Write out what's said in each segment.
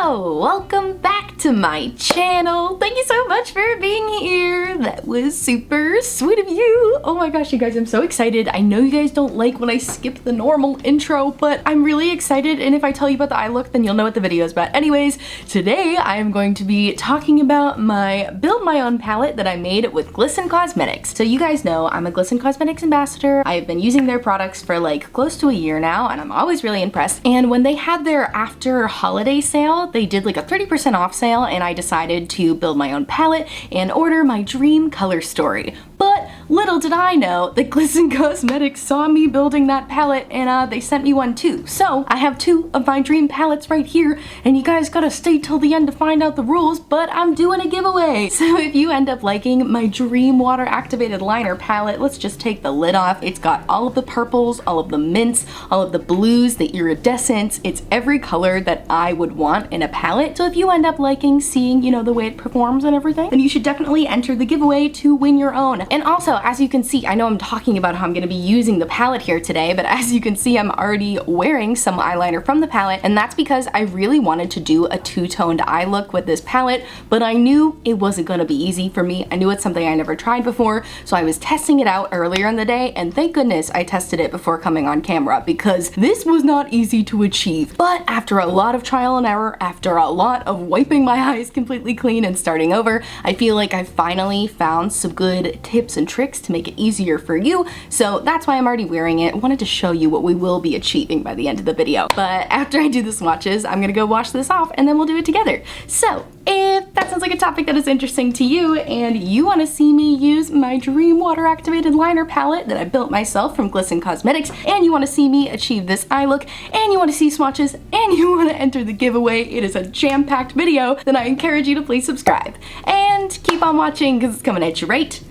Hello! Welcome back to my channel. Thank you so much for being here. That was super sweet of you. Oh my gosh, you guys, I'm so excited. I know you guys don't like when I skip the normal intro, but I'm really excited, and if I tell you about the eye look, then you'll know what the video is about. Anyways, today I am going to be talking about my build my own palette that I made with Glisten Cosmetics. So you guys know I'm a Glisten Cosmetics ambassador. I've been using their products for like close to a year now, and I'm always really impressed. And when they had their after holiday sale, they did like a 30% off sale, and I decided to build my own palette and order my dream color story. But little did I know that Glisten Cosmetics saw me building that palette, and they sent me one too. So I have two of my dream palettes right here, and you guys gotta stay till the end to find out the rules, but I'm doing a giveaway. So if you end up liking my dream water activated liner palette, let's just take the lid off. It's got all of the purples, all of the mints, all of the blues, the iridescents. It's every color that I would want in a palette. So if you end up liking seeing, you know, the way it performs and everything, then you should definitely enter the giveaway to win your own. And also, as you can see, I know I'm talking about how I'm gonna be using the palette here today, but as you can see, I'm already wearing some eyeliner from the palette, and that's because I really wanted to do a two-toned eye look with this palette, but I knew it wasn't gonna be easy for me. I knew it's something I never tried before, so I was testing it out earlier in the day, and thank goodness I tested it before coming on camera, because this was not easy to achieve. But after a lot of trial and error, after a lot of wiping my eyes completely clean and starting over, I feel like I finally found some good tips and tricks to make it easier for you. So that's why I'm already wearing it. I wanted to show you what we will be achieving by the end of the video. But after I do the swatches, I'm gonna go wash this off and then we'll do it together. So if that sounds like a topic that is interesting to you and you want to see me use my dream water activated liner palette that I built myself from Glisten Cosmetics, and you want to see me achieve this eye look, and you want to see swatches, and you want to enter the giveaway, it is a jam-packed video, then I encourage you to please subscribe and keep on watching because it's coming at you right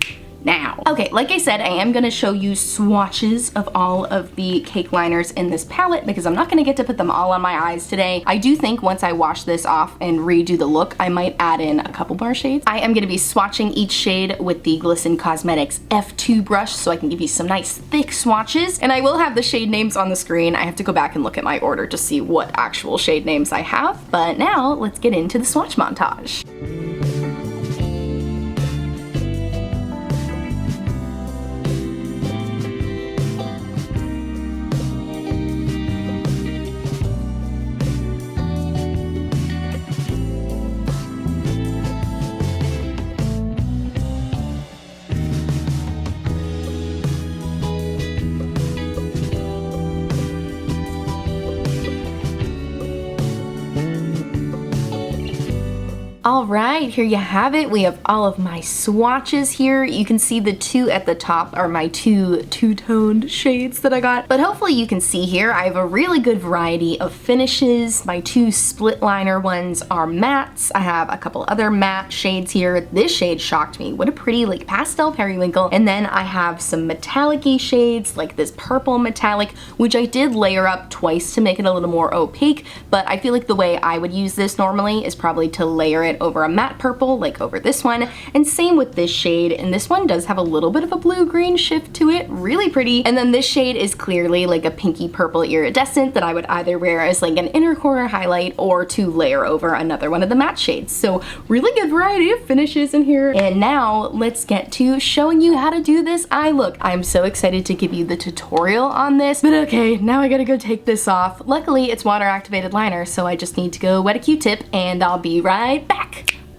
now. Okay, like I said, I am gonna show you swatches of all of the cake liners in this palette because I'm not gonna get to put them all on my eyes today. I do think once I wash this off and redo the look, I might add in a couple more shades. I am gonna be swatching each shade with the Glisten Cosmetics F2 brush so I can give you some nice thick swatches, and I will have the shade names on the screen. I have to go back and look at my order to see what actual shade names I have, but now let's get into the swatch montage. All right, here you have it. We have all of my swatches here. You can see the two at the top are my two-toned shades that I got, but hopefully you can see here I have a really good variety of finishes. My two split liner ones are mattes. I have a couple other matte shades here. This shade shocked me. What a pretty like pastel periwinkle. And then I have some metallic-y shades like this purple metallic, which I did layer up twice to make it a little more opaque, but I feel like the way I would use this normally is probably to layer it over a matte purple like over this one, and same with this shade, and this one does have a little bit of a blue-green shift to it, really pretty. And then this shade is clearly like a pinky purple iridescent that I would either wear as like an inner corner highlight or to layer over another one of the matte shades. So really good variety of finishes in here. And now let's get to showing you how to do this eye look. I'm so excited to give you the tutorial on this, but okay, now I gotta go take this off. Luckily it's water activated liner, so I just need to go wet a Q-tip and I'll be right back.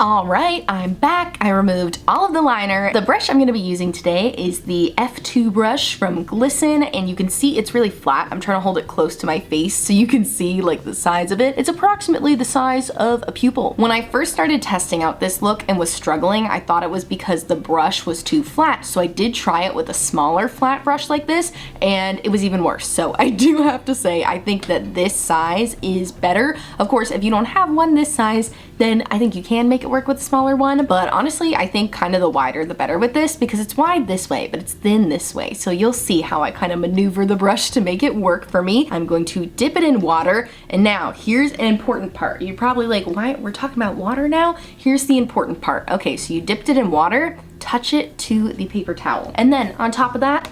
All right, I'm back. I removed all of the liner. The brush I'm gonna be using today is the F2 brush from Glisten, and you can see it's really flat. I'm trying to hold it close to my face so you can see like the size of it. It's approximately the size of a pupil. When I first started testing out this look and was struggling, I thought it was because the brush was too flat. So I did try it with a smaller flat brush like this, and it was even worse. So I do have to say, I think that this size is better. Of course, if you don't have one this size, then I think you can make it work with a smaller one, but honestly I think kind of the wider the better with this because it's wide this way but it's thin this way, so you'll see how I kind of maneuver the brush to make it work for me. I'm going to dip it in water, and now here's an important part. You're probably like, why we're talking about water now? Here's the important part. Okay, so you dipped it in water, touch it to the paper towel, and then on top of that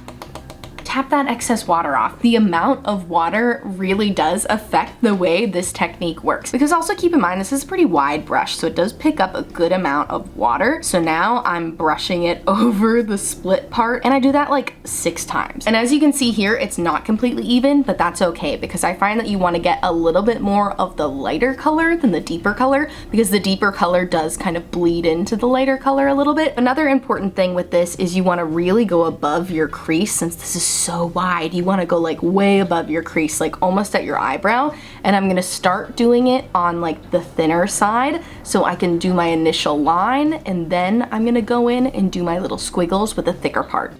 tap that excess water off. The amount of water really does affect the way this technique works, because also keep in mind this is a pretty wide brush, so it does pick up a good amount of water. So now I'm brushing it over the split part, and I do that like 6 times. And as you can see here, it's not completely even, but that's okay, because I find that you want to get a little bit more of the lighter color than the deeper color, because the deeper color does kind of bleed into the lighter color a little bit. Another important thing with this is you want to really go above your crease. Since this is so wide, you want to go like way above your crease, like almost at your eyebrow. And I'm going to start doing it on like the thinner side so I can do my initial line, and then I'm going to go in and do my little squiggles with the thicker part.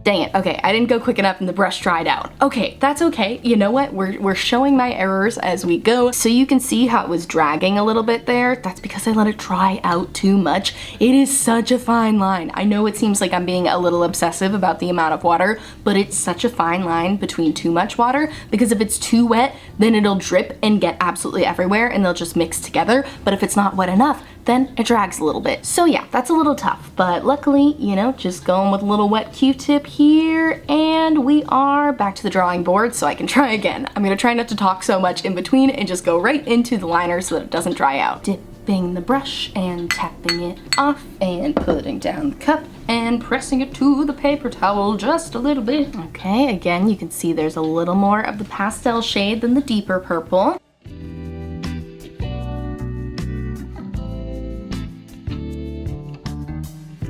Dang it, okay, I didn't go quick enough and the brush dried out. Okay, that's okay. You know what? We're showing my errors as we go. So you can see how it was dragging a little bit there. That's because I let it dry out too much. It is such a fine line. I know it seems like I'm being a little obsessive about the amount of water, but it's such a fine line between too much water, because if it's too wet, then it'll drip and get absolutely everywhere and they'll just mix together. But if it's not wet enough, then it drags a little bit. So yeah, that's a little tough, but luckily, you know, just going with a little wet Q-tip here, and we are back to the drawing board so I can try again. I'm gonna try not to talk so much in between and just go right into the liner so that it doesn't dry out. Dipping the brush and tapping it off and putting down the cup and pressing it to the paper towel just a little bit. Okay, again, you can see there's a little more of the pastel shade than the deeper purple.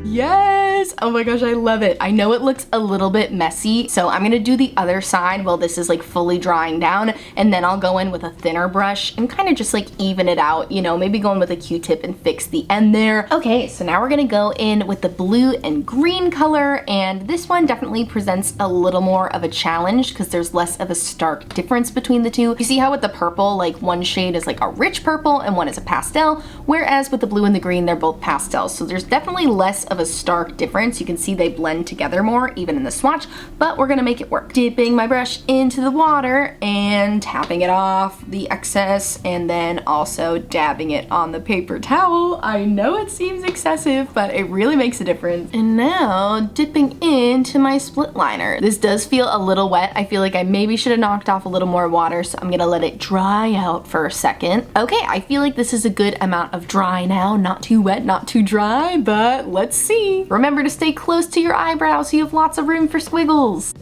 Yes! Oh my gosh, I love it. I know it looks a little bit messy, so I'm gonna do the other side while this is like fully drying down, and then I'll go in with a thinner brush and kind of just like even it out, you know, maybe go in with a Q-tip and fix the end there. Okay, so now we're gonna go in with the blue and green color, and this one definitely presents a little more of a challenge because there's less of a stark difference between the two. You see how with the purple, like one shade is like a rich purple and one is a pastel, whereas with the blue and the green, they're both pastels. So there's definitely less of a stark difference. You can see they blend together more even in the swatch, but we're gonna make it work. Dipping my brush into the water and tapping it off the excess, and then also dabbing it on the paper towel. I know it seems excessive, but it really makes a difference. And now dipping into my split liner. This does feel a little wet. I feel like I maybe should have knocked off a little more water, so I'm gonna let it dry out for a second. Okay, I feel like this is a good amount of dry now. Not too wet, not too dry, but let's see. Remember to stay close to your eyebrows so you have lots of room for squiggles.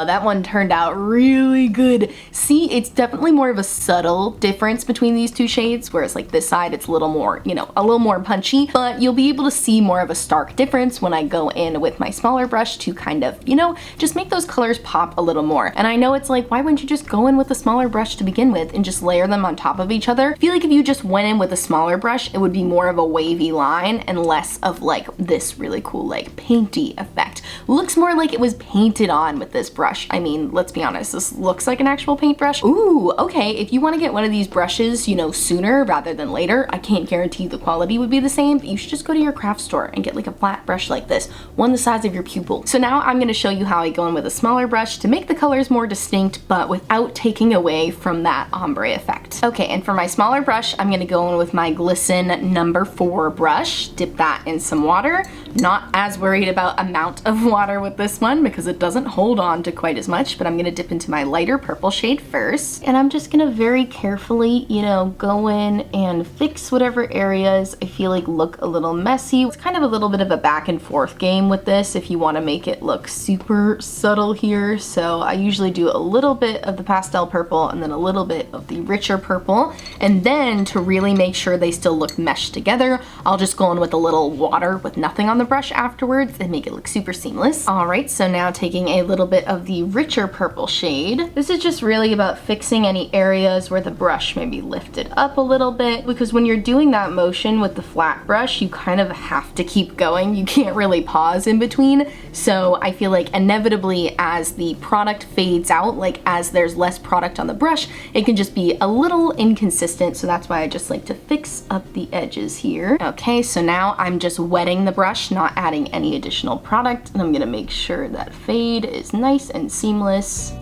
That one turned out really good. See, it's definitely more of a subtle difference between these two shades, whereas like this side, it's a little more, you know, a little more punchy, but you'll be able to see more of a stark difference when I go in with my smaller brush to kind of, you know, just make those colors pop a little more. And I know it's like, why wouldn't you just go in with a smaller brush to begin with and just layer them on top of each other? I feel like if you just went in with a smaller brush, it would be more of a wavy line and less of like this really cool like painty effect. Looks more like it was painted on with this brush. I mean, let's be honest, this looks like an actual paintbrush. Ooh, okay, if you want to get one of these brushes, you know, sooner rather than later, I can't guarantee the quality would be the same, but you should just go to your craft store and get like a flat brush like this, one the size of your pupil. So now I'm going to show you how I go in with a smaller brush to make the colors more distinct, but without taking away from that ombre effect. Okay, and for my smaller brush, I'm going to go in with my Glisten number 4 brush, dip that in some water. Not as worried about amount of water with this one because it doesn't hold on to quite as much, but I'm gonna dip into my lighter purple shade first, and I'm just gonna very carefully, you know, go in and fix whatever areas I feel like look a little messy. It's kind of a little bit of a back and forth game with this if you want to make it look super subtle here. So I usually do a little bit of the pastel purple and then a little bit of the richer purple, and then to really make sure they still look meshed together, I'll just go in with a little water with nothing on the brush afterwards and make it look super seamless. All right, so now taking a little bit of the richer purple shade. This is just really about fixing any areas where the brush may be lifted up a little bit, because when you're doing that motion with the flat brush, you kind of have to keep going. You can't really pause in between. So I feel like inevitably as the product fades out, like as there's less product on the brush, it can just be a little inconsistent. So that's why I just like to fix up the edges here. Okay, so now I'm just wetting the brush, not adding any additional product, and I'm gonna make sure that fade is nice and seamless.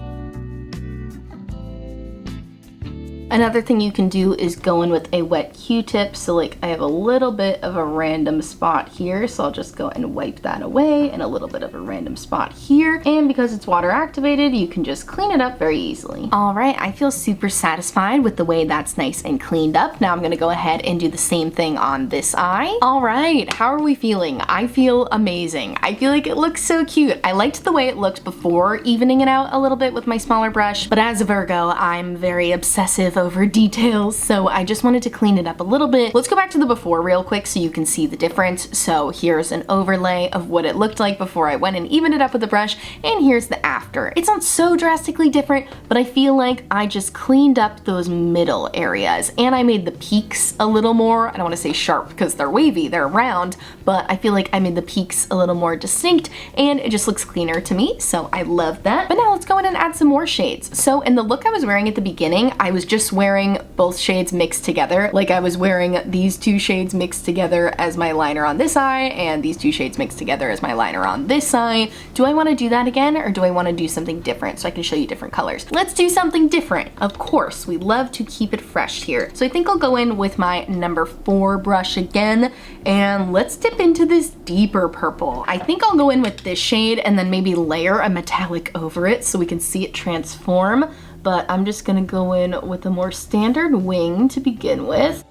Another thing you can do is go in with a wet Q-tip. So like I have a little bit of a random spot here, so I'll just go and wipe that away, and a little bit of a random spot here. And because it's water activated, you can just clean it up very easily. All right, I feel super satisfied with the way that's nice and cleaned up. Now I'm gonna go ahead and do the same thing on this eye. All right, how are we feeling? I feel amazing. I feel like it looks so cute. I liked the way it looked before evening it out a little bit with my smaller brush, but as a Virgo, I'm very obsessive over details, so I just wanted to clean it up a little bit. Let's go back to the before real quick so you can see the difference. So here's an overlay of what it looked like before I went and evened it up with the brush, and here's the after. It's not so drastically different, but I feel like I just cleaned up those middle areas, and I made the peaks a little more, I don't want to say sharp because they're wavy, they're round, but I feel like I made the peaks a little more distinct, and it just looks cleaner to me, so I love that. But now let's go in and add some more shades. So in the look I was wearing at the beginning, I was just wearing both shades mixed together. Like I was wearing these two shades mixed together as my liner on this eye, and these two shades mixed together as my liner on this eye. Do I want to do that again, or do I want to do something different so I can show you different colors? Let's do something different. Of course, we love to keep it fresh here. So I think I'll go in with my number 4 brush again, and let's dip into this deeper purple. I think I'll go in with this shade and then maybe layer a metallic over it so we can see it transform. But I'm just gonna go in with a more standard wing to begin with.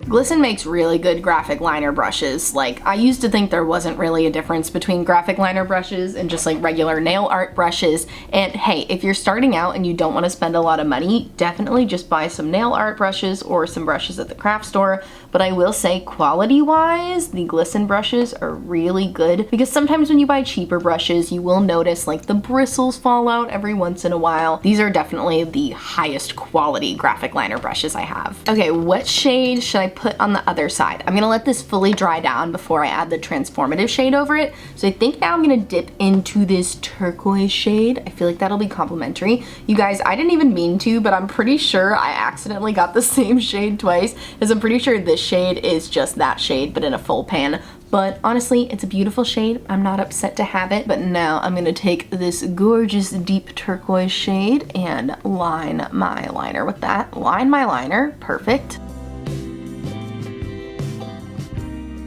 Glisten makes really good graphic liner brushes. Like, I used to think there wasn't really a difference between graphic liner brushes and just like regular nail art brushes. And hey, if you're starting out and you don't want to spend a lot of money, definitely just buy some nail art brushes or some brushes at the craft store. But I will say, quality-wise, the Glisten brushes are really good, because sometimes when you buy cheaper brushes, you will notice like the bristles fall out every once in a while. These are definitely the highest quality graphic liner brushes I have. Okay, what shade should I put on the other side? I'm gonna let this fully dry down before I add the transformative shade over it. So I think now I'm gonna dip into this turquoise shade. I feel like that'll be complimentary. You guys, I didn't even mean to, but I'm pretty sure I accidentally got the same shade twice, because I'm pretty sure this shade is just that shade, but in a full pan. But honestly, it's a beautiful shade. I'm not upset to have it. But now I'm gonna take this gorgeous deep turquoise shade and line my liner with that. Line my liner, perfect.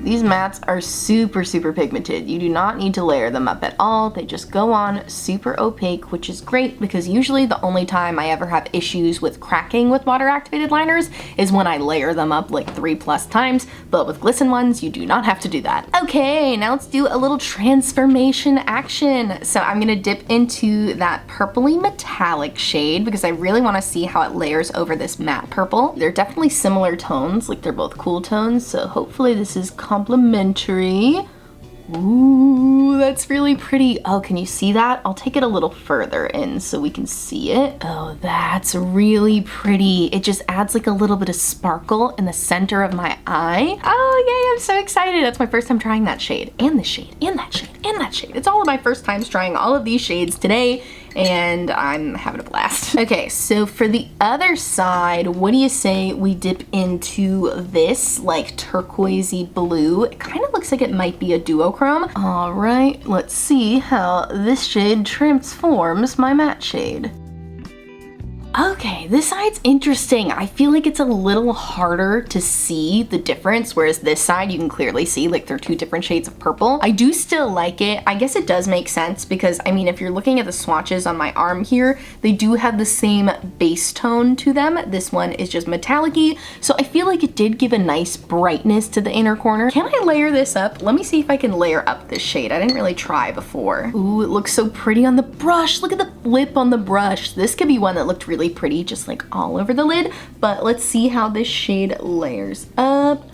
These mats are super, super pigmented. You do not need to layer them up at all. They just go on super opaque, which is great because usually the only time I ever have issues with cracking with water activated liners is when I layer them up like 3+ times, but with Glisten ones, you do not have to do that. Okay, now let's do a little transformation action. So I'm gonna dip into that purpley metallic shade because I really wanna see how it layers over this matte purple. They're definitely similar tones, like they're both cool tones, so hopefully this is complimentary. Ooh, that's really pretty. Oh, can you see that? I'll take it a little further in so we can see it. Oh, that's really pretty. It just adds like a little bit of sparkle in the center of my eye. Oh, yay, I'm so excited. That's my first time trying that shade, and this shade, and that shade, and that shade. It's all of my first times trying all of these shades today, and I'm having a blast. Okay, so for the other side, what do you say we dip into this like turquoisey blue? It kind of looks like it might be a duochrome. All right, let's see how this shade transforms my matte shade. Okay, this side's interesting. I feel like it's a little harder to see the difference, whereas this side you can clearly see like they're two different shades of purple. I do still like it. I guess it does make sense because, I mean, if you're looking at the swatches on my arm here, they do have the same base tone to them. This one is just metallic-y, so I feel like it did give a nice brightness to the inner corner. Can I layer this up? Let me see if I can layer up this shade. I didn't really try before. Ooh, it looks so pretty on the brush. Look at the flip on the brush. This could be one that looked really pretty just like all over the lid, but let's see how this shade layers up.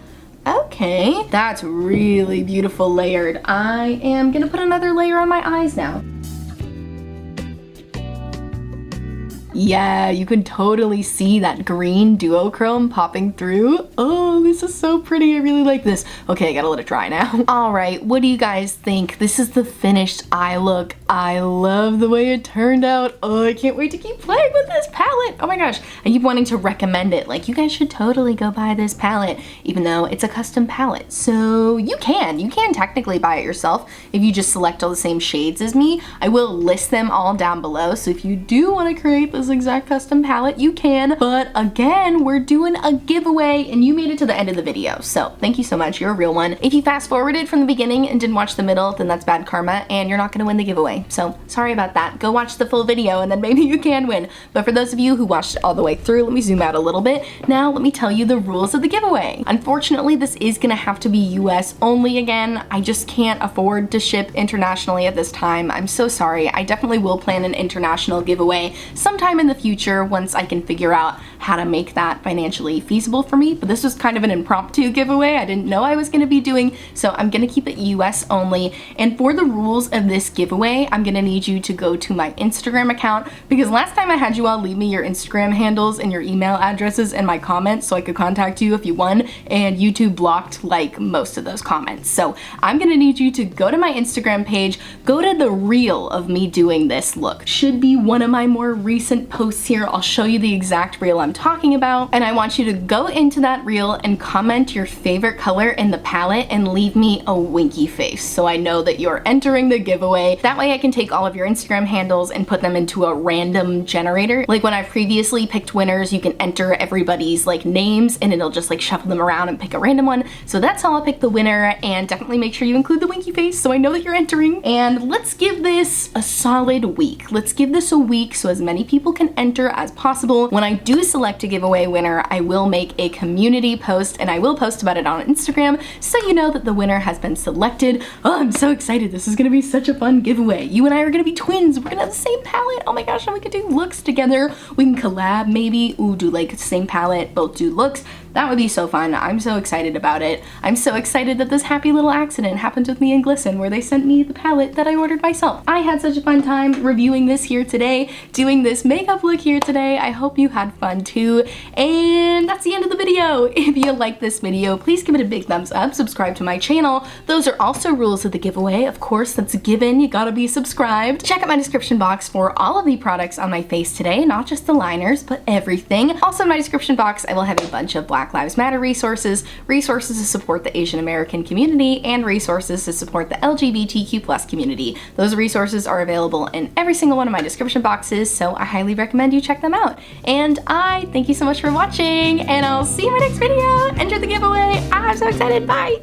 Okay, that's really beautiful layered. I am gonna put another layer on my eyes now. Yeah, you can totally see that green duochrome popping through. Oh, this is so pretty. I really like this. Okay, I gotta let it dry now. All right, what do you guys think? This is the finished eye look. I love the way it turned out. Oh, I can't wait to keep playing with this palette. Oh my gosh, I keep wanting to recommend it. Like, you guys should totally go buy this palette, even though it's a custom palette. So you can technically buy it yourself if you just select all the same shades as me. I will list them all down below. So if you do want to create this this exact custom palette, you can. But again, we're doing a giveaway and you made it to the end of the video. So thank you so much. You're a real one. If you fast forwarded from the beginning and didn't watch the middle, then that's bad karma and you're not gonna win the giveaway. So sorry about that. Go watch the full video and then maybe you can win. But for those of you who watched it all the way through, let me zoom out a little bit. Now let me tell you the rules of the giveaway. Unfortunately, this is gonna have to be US only again. I just can't afford to ship internationally at this time. I'm so sorry. I definitely will plan an international giveaway sometime in the future once I can figure out how to make that financially feasible for me. But this was kind of an impromptu giveaway I didn't know I was gonna be doing, so I'm gonna keep it US only. And for the rules of this giveaway, I'm gonna need you to go to my Instagram account, because last time I had you all leave me your Instagram handles and your email addresses in my comments so I could contact you if you won, and YouTube blocked like most of those comments. So I'm gonna need you to go to my Instagram page, go to the reel of me doing this look. Should be one of my more recent posts here. I'll show you the exact reel I'm talking about, and I want you to go into that reel and comment your favorite color in the palette and leave me a winky face so I know that you're entering the giveaway. That way I can take all of your Instagram handles and put them into a random generator. Like when I've previously picked winners, you can enter everybody's like names and it'll just like shuffle them around and pick a random one. So that's how I'll pick the winner, and definitely make sure you include the winky face so I know that you're entering. And let's give this a solid week. Let's give this a week so as many people can enter as possible. When I do select a giveaway winner, I will make a community post and I will post about it on Instagram so you know that the winner has been selected. Oh, I'm so excited. This is gonna be such a fun giveaway. You and I are gonna be twins. We're gonna have the same palette. Oh my gosh, and we could do looks together. We can collab maybe. Ooh, do like the same palette, both do looks. That would be so fun. I'm so excited about it. I'm so excited that this happy little accident happened with me and Glisten, where they sent me the palette that I ordered myself. I had such a fun time reviewing this here today, doing this makeup look here today. I hope you had fun too. And that's the end of the video. If you like this video, please give it a big thumbs up, subscribe to my channel. Those are also rules of the giveaway. Of course, that's a given. You gotta be subscribed. Check out my description box for all of the products on my face today, not just the liners, but everything. Also in my description box, I will have a bunch of Black Lives Matter resources, resources to support the Asian American community, and resources to support the LGBTQ+ community. Those resources are available in every single one of my description boxes, so I highly recommend you check them out. And I thank you so much for watching, and I'll see you in my next video. Enter the giveaway. I'm so excited. Bye.